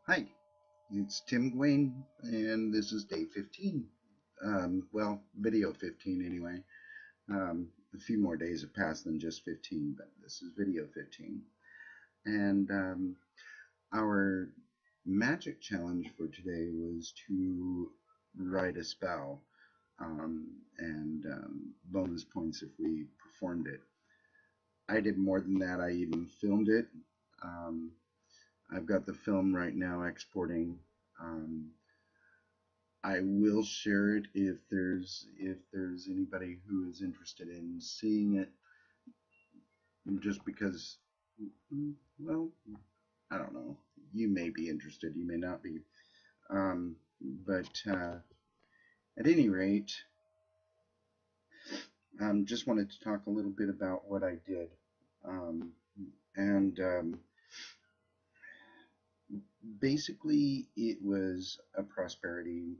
Hi, it's Tim Gwain, and this is day 15. Well, video 15 anyway. A few more days have passed than just 15, but this is video 15. And our magic challenge for today was to write a spell, and bonus points if we performed it. I did more than that, I even filmed it. Um, I've got the film right now exporting. Um, I will share it if there's anybody who is interested in seeing it. Just because, well, I don't know. You may be interested, you may not be. But at any rate, just wanted to talk a little bit about what I did, um, and basically it was a prosperity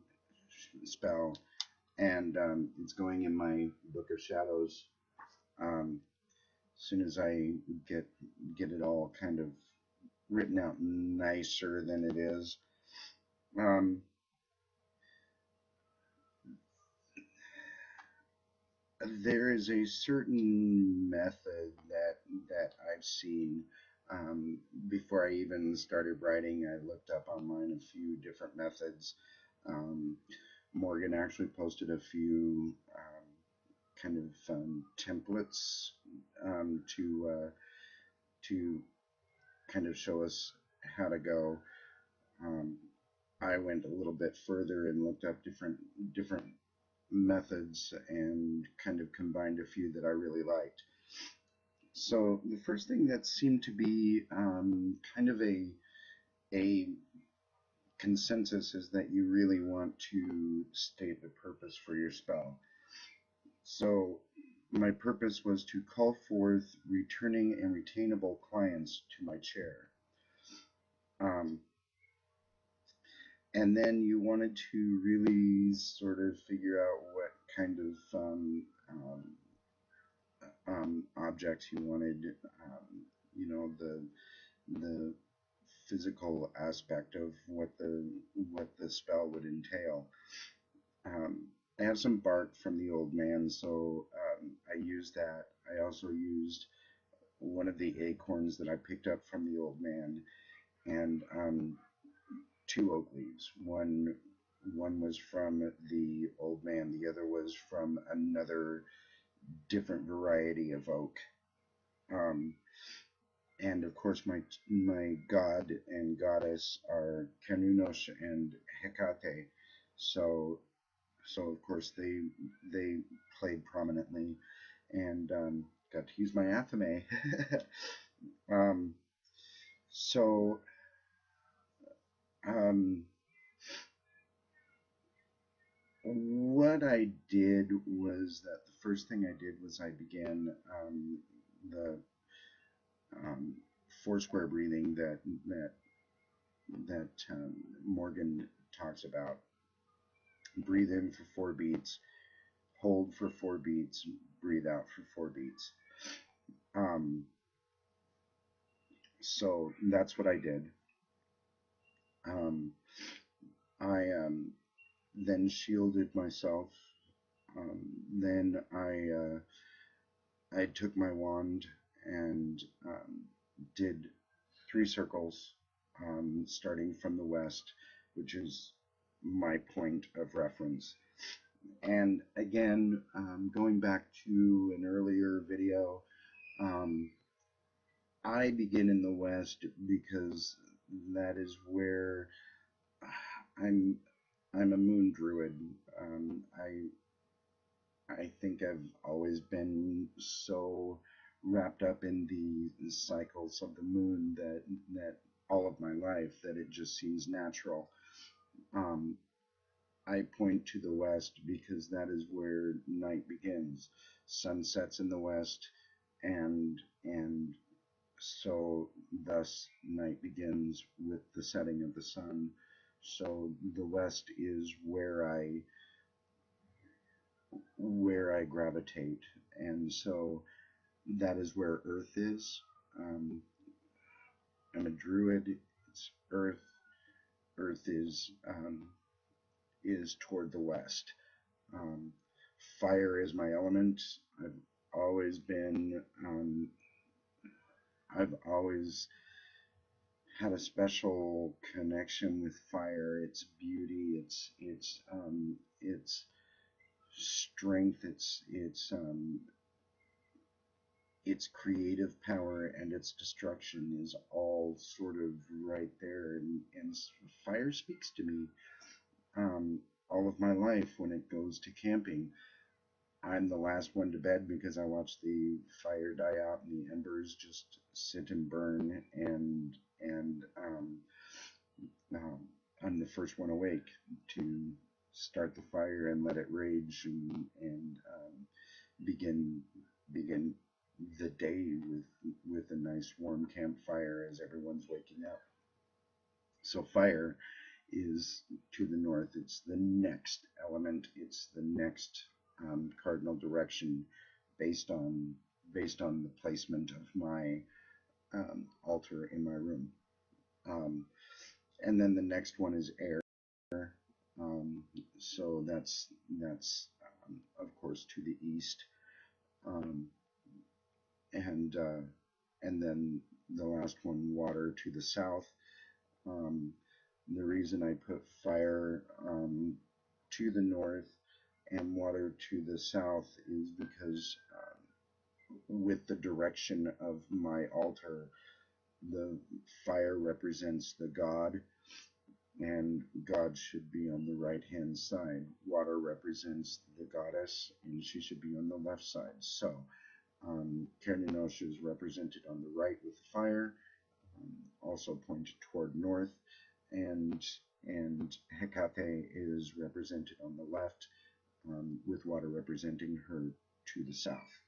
spell, and it's going in my Book of Shadows. Um, as soon as I get get it all kind of written out nicer than it is. Um, there is a certain method that I've seen. Before I even started writing, I looked up online a few different methods. Um, Morgan actually posted a few kind of templates to kind of show us how to go. Um, I went a little bit further and looked up different methods and kind of combined a few that I really liked. So the first thing that seemed to be kind of a consensus is that you really want to state the purpose for your spell. So my purpose was to call forth returning and retainable clients to my chair. Um, and then you wanted to really sort of figure out what kind of objects you wanted, you know, the physical aspect of what the spell would entail. I have some bark from the old man, so I used that. I also used one of the acorns that I picked up from the old man, and two oak leaves. One was from the old man. The other was from another different variety of oak. Um, and of course, my god and goddess are Kanunos and Hecate. So of course they played prominently, and got to use my athame. um, so um, what I did was that the first thing I did was I began the um, four square breathing that Morgan talks about. Breathe in for 4 beats, hold for 4 beats, breathe out for 4 beats. Um, so that's what I did. Um, I then shielded myself. Then I took my wand and did 3 circles, starting from the west, which is my point of reference. And again, going back to an earlier video, um, I begin in the west because that is where I'm I'm a moon druid. I think I've always been so wrapped up in the cycles of the moon that all of my life that it just seems natural. Um, I point to the west because that is where night begins. Sun sets in the west, and so thus night begins with the setting of the sun. So the west is where I gravitate, and so that is where Earth is. Um, I'm a druid. It's Earth. Earth is toward the west. Um, Fire is my element. I've always been. I've always had a special connection with fire. Its beauty, its strength, its creative power, and its destruction is all sort of right there. And fire speaks to me. All of my life, when it goes to camping, I'm the last one to bed because I watch the fire die out and the embers just sit and burn, and I'm the first one awake to start the fire and let it rage, and begin begin the day with a nice warm campfire as everyone's waking up. So fire is to the north. It's the next element. It's the next cardinal direction based on the placement of my altar in my room. And then the next one is air. So that's of course to the east, um, and and then the last one, water, to the south. Um, the reason I put fire to the north and water to the south is because with the direction of my altar, the fire represents the god, and God should be on the right hand side. Water represents the goddess, and she should be on the left side. So Kerninos is represented on the right with fire, also pointed toward north, and Hecate is represented on the left, with water representing her to the south.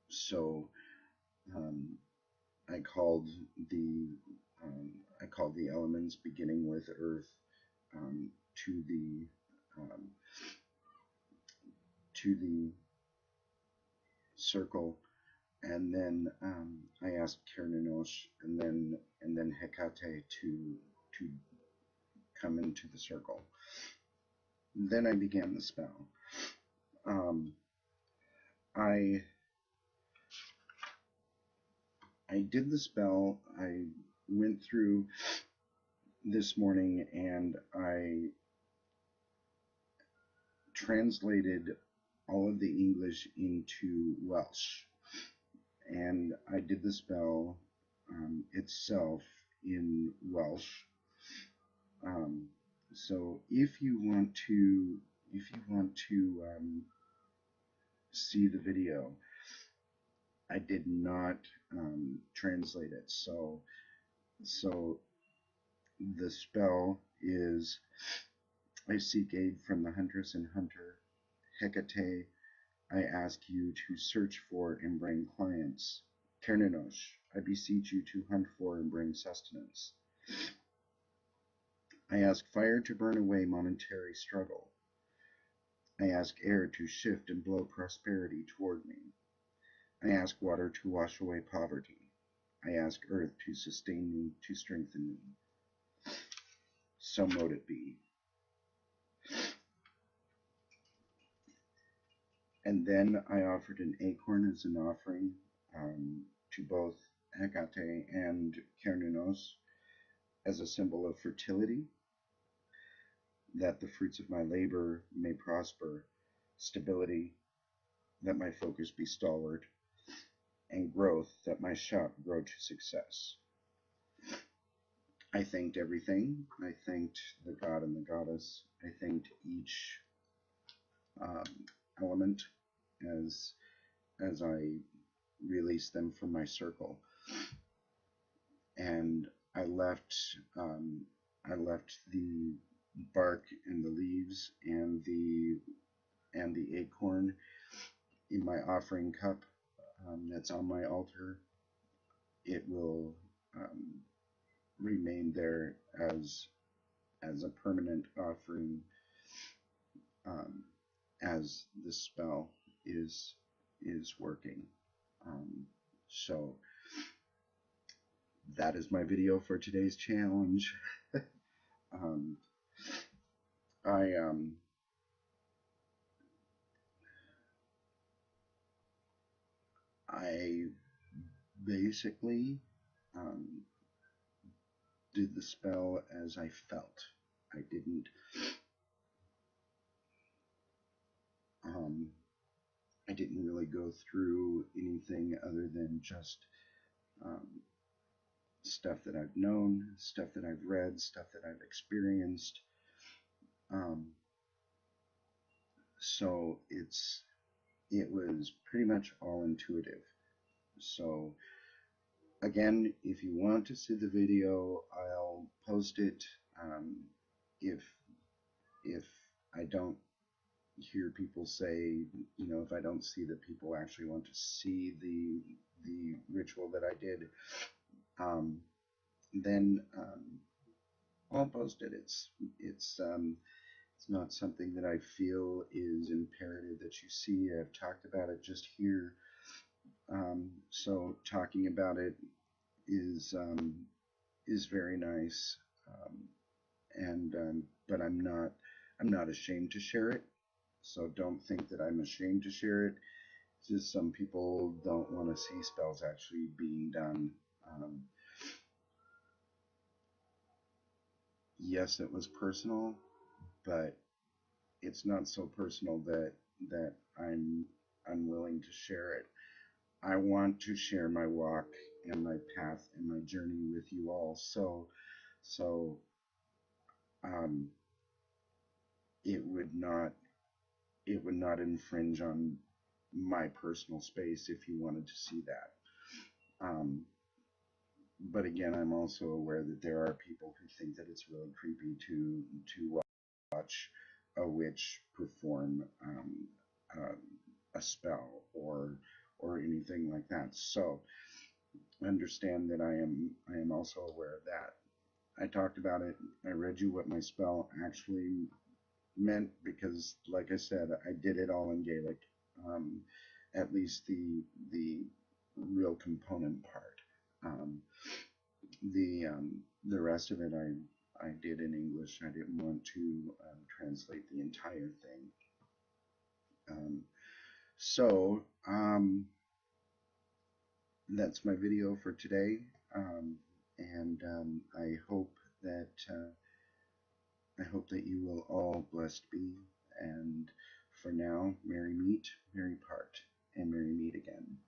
So I called the elements, beginning with earth, to the um, circle, and then I asked Kerninos and then Hecate to come into the circle. Then I began the spell. I did the spell. I went through this morning and I translated all of the English into Welsh, and I did the spell itself in Welsh. So if you want to see the video, I did not translate it. So the spell is: I seek aid from the huntress and hunter. Hecate, I ask you to search for and bring clients. Kerninos, I beseech you to hunt for and bring sustenance. I ask fire to burn away momentary struggle. I ask air to shift and blow prosperity toward me. I ask water to wash away poverty. I ask earth to sustain me, to strengthen me. So mote it be. And then I offered an acorn as an offering to both Hecate and Kerninos as a symbol of fertility, that the fruits of my labor may prosper, stability, that my focus be stalwart, and growth, that my shop grow to success. I thanked everything. I thanked the god and the goddess. I thanked each element as I released them from my circle, and I left the bark and the leaves and the acorn in my offering cup that's on my altar. It will remain there as a permanent offering as the spell is working. So that is my video for today's challenge. um, I I basically um, did the spell as I felt. I didn't um, I didn't really go through anything other than just um, stuff that I've known, stuff that I've read, stuff that I've experienced. Um, so it was pretty much all intuitive. So again, if you want to see the video, I'll post it. Um, if if I don't hear people say, if I don't see that people actually want to see the ritual that I did, um, then I'll post it. It's not something that I feel is imperative that you see. I've talked about it just here. So talking about it is very nice, and but I'm not ashamed to share it. So don't think that I'm ashamed to share it. It's just some people don't want to see spells actually being done. Um, yes, it was personal, but it's not so personal that I'm unwilling to share it. I want to share my walk and my path and my journey with you all. So um, it would not infringe on my personal space if you wanted to see that. But again, I'm also aware that there are people who think that it's really creepy to watch a witch perform uh, a spell or anything like that. So understand that I am also aware of that. I talked about it. I read you what my spell actually meant because, like I said, I did it all in Gaelic, um, at least the real component part. Um, the rest of it I did in English. I didn't want to translate the entire thing. Um, so that's my video for today, and I hope that you will all blessed be. And for now, merry meet, merry part, and merry meet again.